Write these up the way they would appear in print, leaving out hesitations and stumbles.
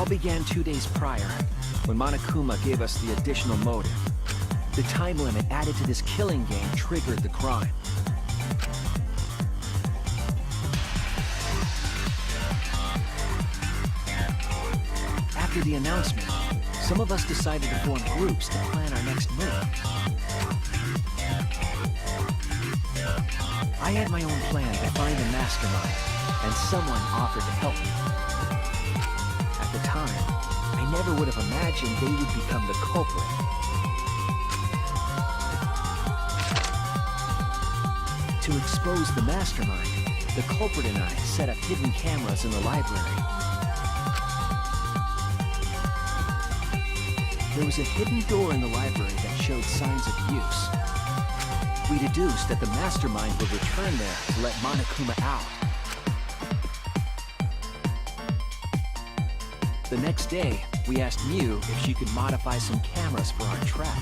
all began 2 days prior, when Monokuma gave us the additional motive. The time limit added to this killing game triggered the crime. After the announcement, some of us decided to form groups to plan our next move. I had my own plan to find a mastermind, and someone offered to help me. At the time, I never would have imagined they would become the culprit. To expose the mastermind, the culprit and I set up hidden cameras in the library. There was a hidden door in the library that showed signs of use. We deduced that the mastermind would return there to let Monokuma out. The next day, we asked Mew if she could modify some cameras for our trap.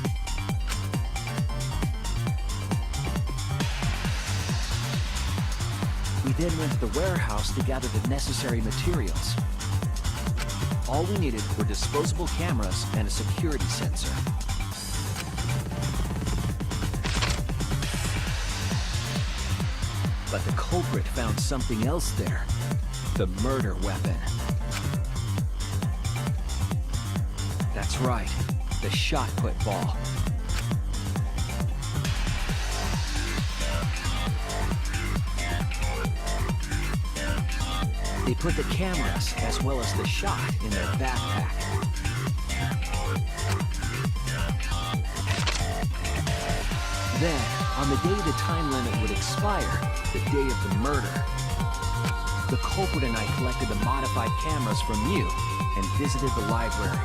We then went to the warehouse to gather the necessary materials. All we needed were disposable cameras and a security sensor. But the culprit found something else there. The murder weapon. That's right, the shot put ball. They put the cameras as well as the shot in their backpack. Then, on the day the time limit would expire, the day of the murder, the culprit and I collected the modified cameras from Mew and visited the library.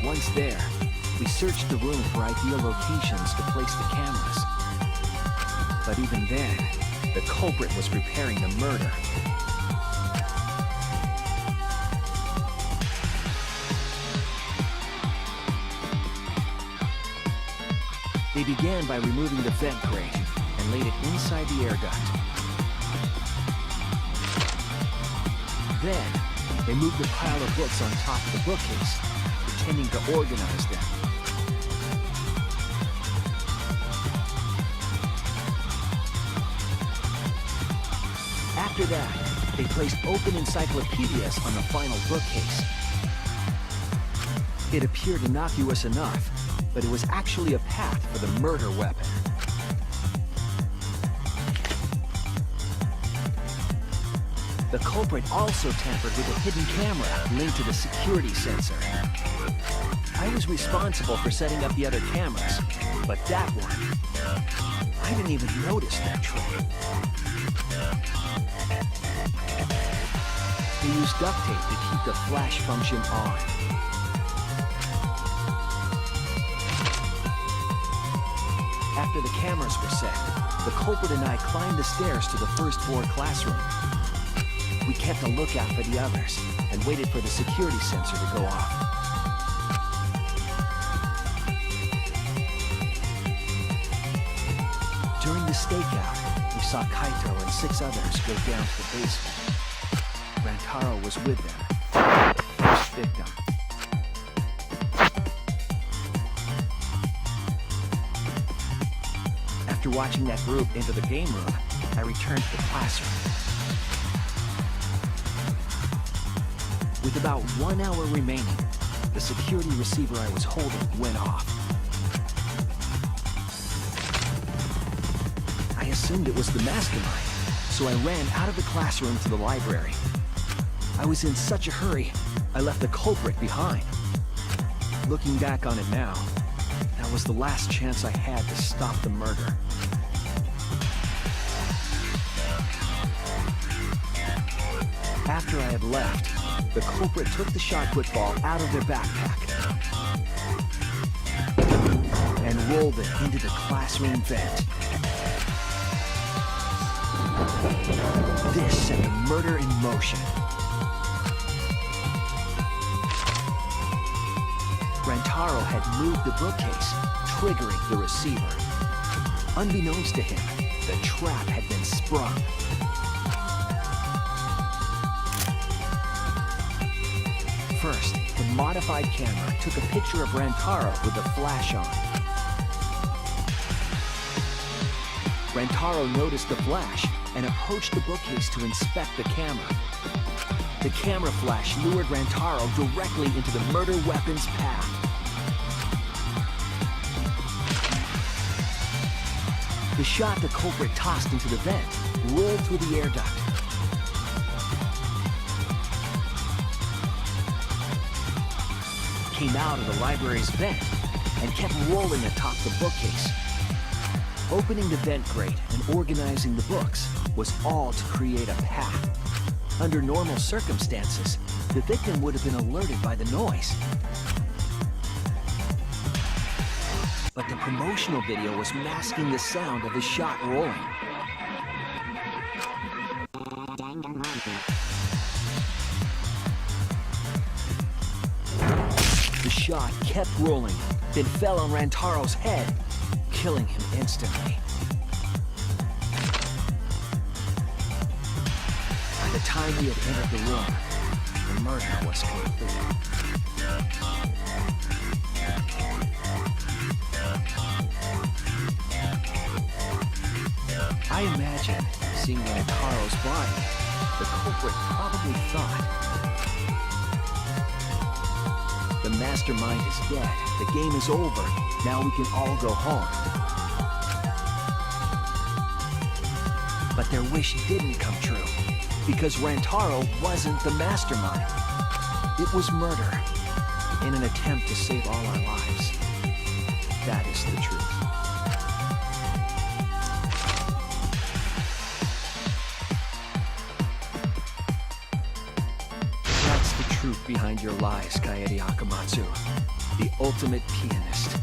Once there, we searched the room for ideal locations to place the cameras. But even then, the culprit was preparing the murder. They began by removing the vent grate and laid it inside the air duct. Then, they moved the pile of books on top of the bookcase, pretending to organize them. After that, they placed open encyclopedias on the final bookcase. It appeared innocuous enough, but it was actually a path for the murder weapon. The culprit also tampered with a hidden camera linked to the security sensor. I was responsible for setting up the other cameras, but that one, I didn't even notice that trick. They used duct tape to keep the flash function on. After the cameras were set, the culprit and I climbed the stairs to the first floor classroom. We kept a lookout for the others and waited for the security sensor to go off. During the stakeout, we saw Kaito and 6 others go down to the basement. Rantaro was with them, first victim. After watching that group into the game room, I returned to the classroom. With about 1 hour remaining, the security receiver I was holding went off. I assumed it was the mastermind, so I ran out of the classroom to the library. I was in such a hurry, I left the culprit behind. Looking back on it now, that was the last chance I had to stop the murder. After I had left, the culprit took the shot put ball out of their backpack and rolled it into the classroom vent. This set the murder in motion. Rantaro had moved the bookcase, triggering the receiver. Unbeknownst to him, the trap had been sprung. First, the modified camera took a picture of Rantaro with the flash on. Rantaro noticed the flash and approached the bookcase to inspect the camera. The camera flash lured Rantaro directly into the murder weapon's path. The shot the culprit tossed into the vent rolled through the air duct. Came out of the library's vent and kept rolling atop the bookcase. Opening the vent grate and organizing the books was all to create a path. Under normal circumstances, the victim would have been alerted by the noise. But the promotional video was masking the sound of the shot rolling. The shot kept rolling, then fell on Rantaro's head, killing him instantly. By the time we had entered the room, the murder was complete. I imagine, seeing Rantaro's body, the culprit probably thought, the mastermind is dead, the game is over, now we can all go home. But their wish didn't come true, because Rantaro wasn't the mastermind. It was murder, in an attempt to save all our lives. That is the truth. That's the truth behind your lies, Kaede Akamatsu, the ultimate pianist.